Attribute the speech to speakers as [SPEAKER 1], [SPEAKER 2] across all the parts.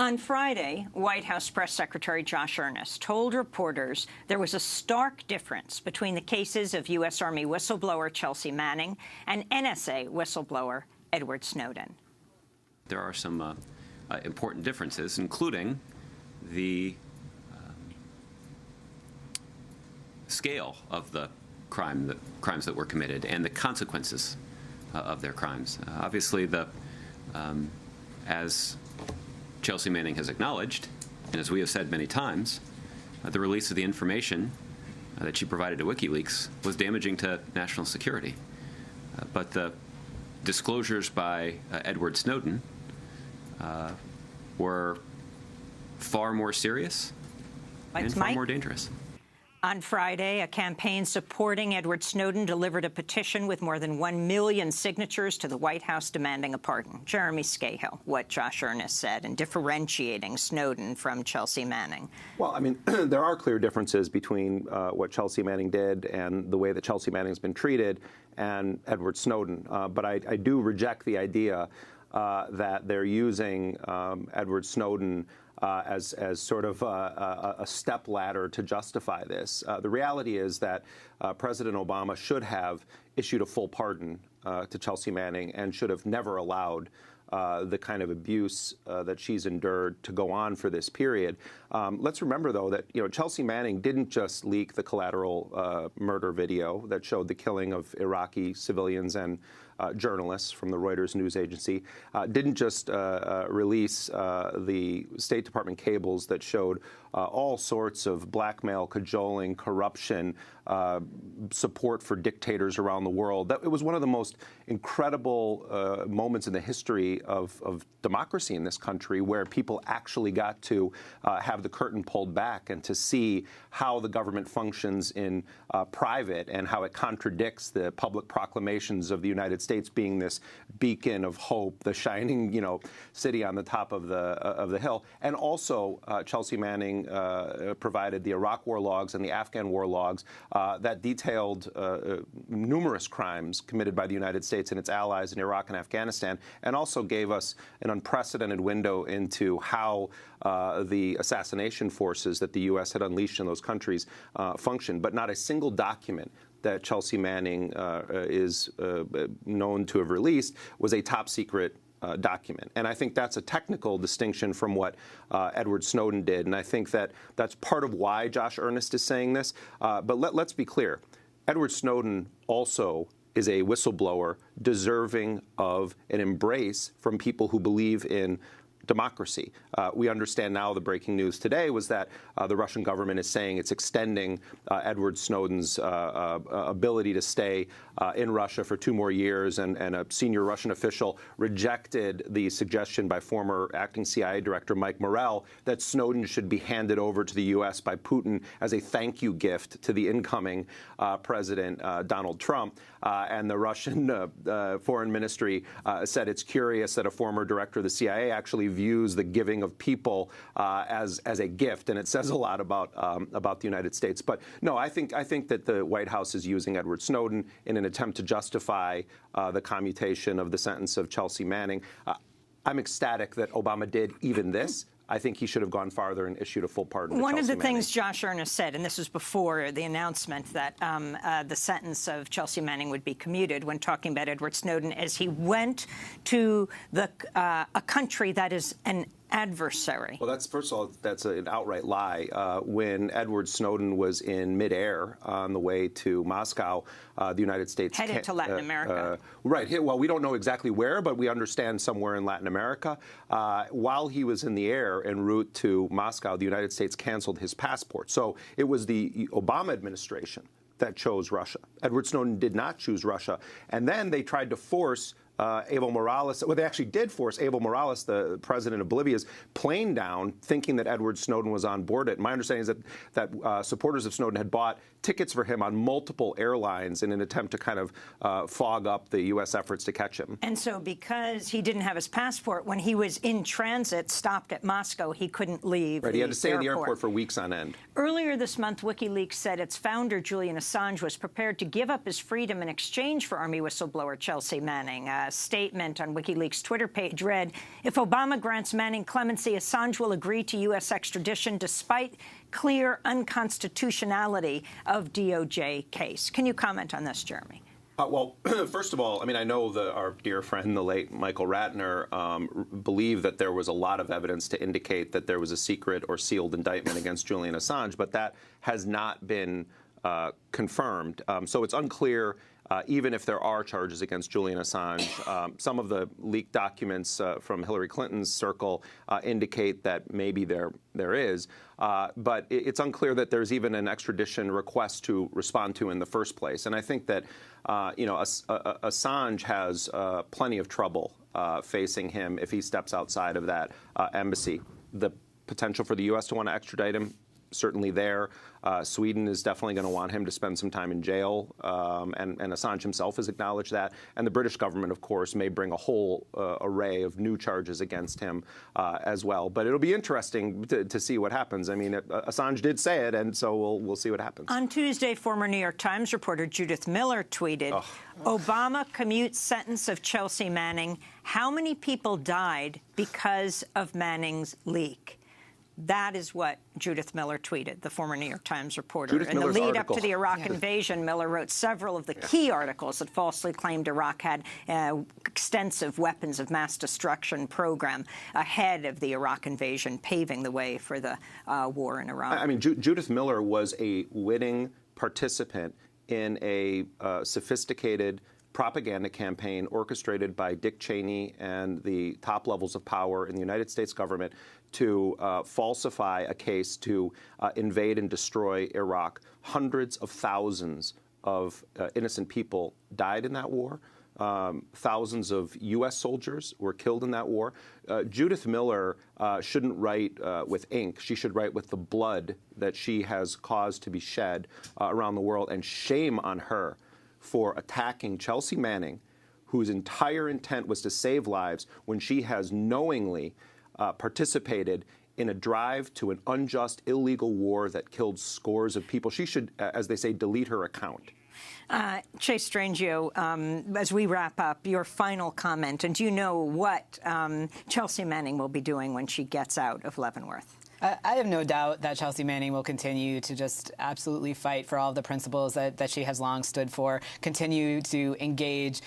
[SPEAKER 1] On Friday, White House Press Secretary Josh Earnest told reporters there was a stark difference between the cases of U.S. Army whistleblower Chelsea Manning and NSA whistleblower Edward Snowden.
[SPEAKER 2] There are some important differences, including the scale of the crimes that were committed and the consequences of their crimes. Obviously, as Chelsea Manning has acknowledged, and as we have said many times, the release of the information that she provided to WikiLeaks was damaging to national security. But the disclosures by Edward Snowden were far more serious and far more dangerous.
[SPEAKER 1] On Friday, a campaign supporting Edward Snowden delivered a petition with more than 1 million signatures to the White House demanding a pardon. Jeremy Scahill, what Josh Earnest said in differentiating Snowden from Chelsea Manning.
[SPEAKER 3] Well, I mean, there are clear differences between what Chelsea Manning did and the way that Chelsea Manning has been treated and Edward Snowden. But I do reject the idea that they're using Edward Snowden as sort of a step ladder to justify this. The reality is that President Obama should have issued a full pardon to Chelsea Manning and should have never allowed the kind of abuse that she's endured to go on for this period. Let's remember, though, that Chelsea Manning didn't just leak the collateral murder video that showed the killing of Iraqi civilians and journalists from the Reuters news agency, didn't just release the State Department cables that showed all sorts of blackmail, cajoling, corruption, support for dictators around the world. It was one of the most incredible moments in the history of democracy in this country, where people actually got to have the curtain pulled back and to see how the government functions in private and how it contradicts the public proclamations of the United States being this beacon of hope, the shining, city on the top of the hill. And also, Chelsea Manning provided the Iraq war logs and the Afghan war logs that detailed numerous crimes committed by the United States and its allies in Iraq and Afghanistan, and also gave us an unprecedented window into how the assassination forces that the U.S. had unleashed in those countries functioned. But not a single document that Chelsea Manning is known to have released was a top-secret document. And I think that's a technical distinction from what Edward Snowden did. And I think that that's part of why Josh Earnest is saying this. But let's be clear. Edward Snowden also is a whistleblower deserving of an embrace from people who believe in democracy. We understand now, the breaking news today was that the Russian government is saying it's extending Edward Snowden's ability to stay in Russia for 2 more years, and a senior Russian official rejected the suggestion by former acting CIA director Mike Morell that Snowden should be handed over to the U.S. by Putin as a thank you gift to the incoming President Donald Trump. And the Russian Foreign Ministry said it's curious that a former director of the CIA actually views the giving of people as a gift, and it says a lot about the United States. But no, I think that the White House is using Edward Snowden in an attempt to justify the commutation of the sentence of Chelsea Manning. I'm ecstatic that Obama did even this. I think he should have gone farther and issued a full pardon to
[SPEAKER 1] One
[SPEAKER 3] Chelsea
[SPEAKER 1] of the
[SPEAKER 3] Manning.
[SPEAKER 1] things Josh Earnest said, and this was before the announcement that the sentence of Chelsea Manning would be commuted, when talking about Edward Snowden, is he went to a country that is an adversary.
[SPEAKER 3] Well, first of all, that's an outright lie. When Edward Snowden was in midair on the way to Moscow, the United States
[SPEAKER 1] headed to Latin America.
[SPEAKER 3] Right. Well, we don't know exactly where, but we understand somewhere in Latin America. While he was in the air en route to Moscow, the United States canceled his passport. So it was the Obama administration that chose Russia. Edward Snowden did not choose Russia. And then they tried to force Evo Morales, well, they actually did force Evo Morales, the president of Bolivia's plane down, thinking that Edward Snowden was on board it. My understanding is that supporters of Snowden had bought tickets for him on multiple airlines in an attempt to kind of fog up the U.S. efforts to catch him.
[SPEAKER 1] And so because he didn't have his passport, when he was in transit, stopped at Moscow, he couldn't leave
[SPEAKER 3] Right, he had to stay in the airport for weeks on end.
[SPEAKER 1] Earlier this month, WikiLeaks said its founder, Julian Assange, was prepared to give up his freedom in exchange for Army whistleblower Chelsea Manning. A statement on WikiLeaks' Twitter page read, "If Obama grants Manning clemency, Assange will agree to U.S. extradition despite clear unconstitutionality of DOJ case." Can you comment on this, Jeremy?
[SPEAKER 3] Well, first of all, I mean, I know our dear friend, the late Michael Ratner, believed that there was a lot of evidence to indicate that there was a secret or sealed indictment against Julian Assange, but that has not been confirmed. So it's unclear, even if there are charges against Julian Assange. Some of the leaked documents from Hillary Clinton's circle indicate that maybe there is. But it's unclear that there's even an extradition request to respond to in the first place. And I think that, Assange has plenty of trouble facing him if he steps outside of that embassy. The potential for the U.S. to want to extradite him, certainly there. Sweden is definitely going to want him to spend some time in jail, and Assange himself has acknowledged that. And the British government, of course, may bring a whole array of new charges against him as well. But it'll be interesting to see what happens. I mean, Assange did say it, and so we'll see what happens.
[SPEAKER 1] On Tuesday, former New York Times reporter Judith Miller tweeted, "Obama commutes sentence of Chelsea Manning. How many people died because of Manning's leak?" That is what Judith Miller tweeted, the former New York Times reporter.
[SPEAKER 3] Judith Miller's
[SPEAKER 1] in the lead
[SPEAKER 3] article.
[SPEAKER 1] up to the Iraq invasion, Miller wrote several of the key articles that falsely claimed Iraq had extensive weapons of mass destruction program ahead of the Iraq invasion, paving the way for the war in Iraq.
[SPEAKER 3] I mean, Judith Miller was a witting participant in a sophisticated propaganda campaign orchestrated by Dick Cheney and the top levels of power in the United States government to falsify a case to invade and destroy Iraq. Hundreds of thousands of innocent people died in that war. Thousands of U.S. soldiers were killed in that war. Judith Miller shouldn't write with ink. She should write with the blood that she has caused to be shed around the world, and shame on her for attacking Chelsea Manning, whose entire intent was to save lives, when she has knowingly participated in a drive to an unjust, illegal war that killed scores of people. She should, as they say, delete her account.
[SPEAKER 1] Chase Strangio, as we wrap up, your final comment, and do you know what Chelsea Manning will be doing when she gets out of Leavenworth?
[SPEAKER 4] I have no doubt that Chelsea Manning will continue to just absolutely fight for all of the principles that she has long stood for, continue to engage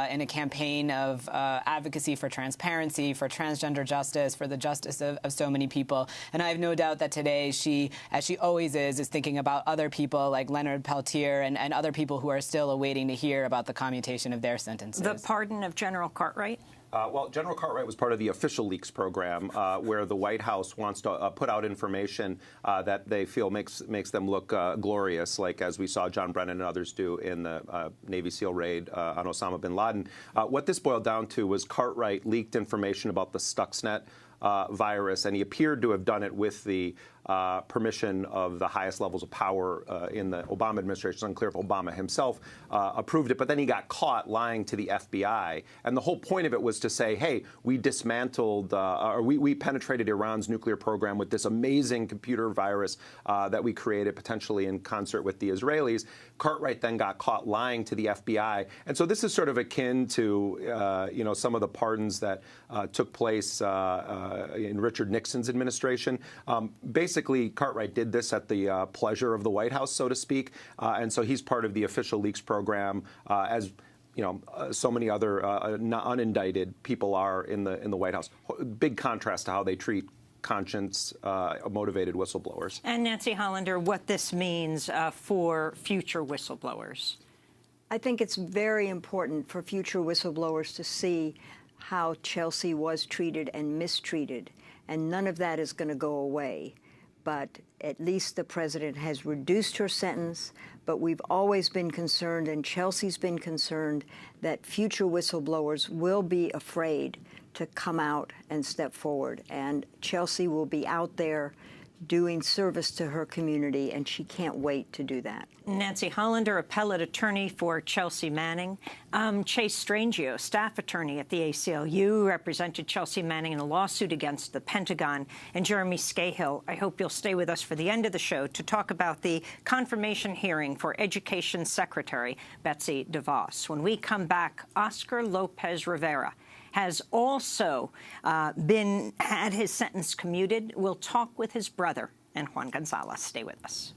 [SPEAKER 4] in a campaign of advocacy for transparency, for transgender justice, for the justice of so many people. And I have no doubt that today she, as she always is thinking about other people like Leonard Peltier and other people who are still awaiting to hear about the commutation of their sentences.
[SPEAKER 1] The pardon of General Cartwright?
[SPEAKER 3] Well, General Cartwright was part of the official leaks program, where the White House wants to put out information that they feel makes them look glorious, like as we saw John Brennan and others do in the Navy SEAL raid on Osama bin Laden. What this boiled down to was Cartwright leaked information about the Stuxnet virus, and he appeared to have done it with the permission of the highest levels of power in the Obama administration. It's unclear if Obama himself approved it, but then he got caught lying to the FBI. And the whole point of it was to say, hey, we dismantled, or we penetrated Iran's nuclear program with this amazing computer virus that we created potentially in concert with the Israelis. Cartwright then got caught lying to the FBI. And so this is sort of akin to, some of the pardons that took place in Richard Nixon's administration. Basically, Cartwright did this at the pleasure of the White House, so to speak, and so he's part of the official leaks program, as so many other unindicted people are in the White House. Big contrast to how they treat conscience-motivated whistleblowers.
[SPEAKER 1] And Nancy Hollander, what this means for future whistleblowers?
[SPEAKER 5] I think it's very important for future whistleblowers to see how Chelsea was treated and mistreated, and none of that is going to go away. But at least the president has reduced her sentence, but we've always been concerned, and Chelsea's been concerned, that future whistleblowers will be afraid to come out and step forward. And Chelsea will be out there doing service to her community, and she can't wait to do that.
[SPEAKER 1] Nancy Hollander, appellate attorney for Chelsea Manning. Chase Strangio, staff attorney at the ACLU, represented Chelsea Manning in a lawsuit against the Pentagon. And Jeremy Scahill, I hope you'll stay with us for the end of the show to talk about the confirmation hearing for Education Secretary Betsy DeVos. When we come back, Oscar Lopez Rivera has also had his sentence commuted. We'll talk with his brother and Juan Gonzalez. Stay with us.